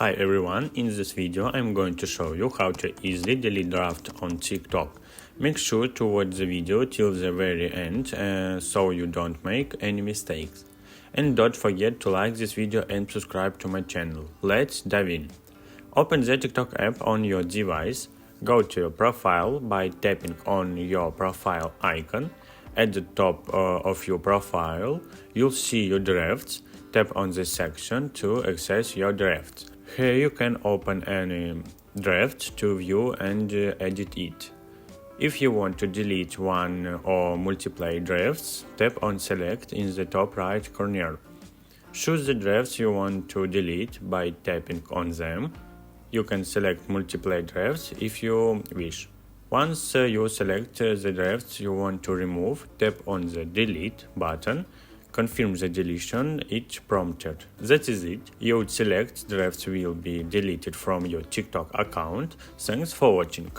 Hi everyone, in this video I'm going to show you how to easily delete draft on TikTok. Make sure to watch the video till the very end so you don't make any mistakes. And don't forget to like this video and subscribe to my channel. Let's dive in. Open the TikTok app on your device. Go to your profile by tapping on your profile icon. At the top of your profile, you'll see your drafts. Tap on this section to access your drafts. Here you can open any draft to view and edit it. If you want to delete one or multiple drafts, tap on Select in the top right corner. Choose the drafts you want to delete by tapping on them. You can select multiple drafts if you wish. Once you select the drafts you want to remove, tap on the Delete button. Confirm the deletion it's prompted. That is it. Your select drafts will be deleted from your TikTok account. Thanks for watching.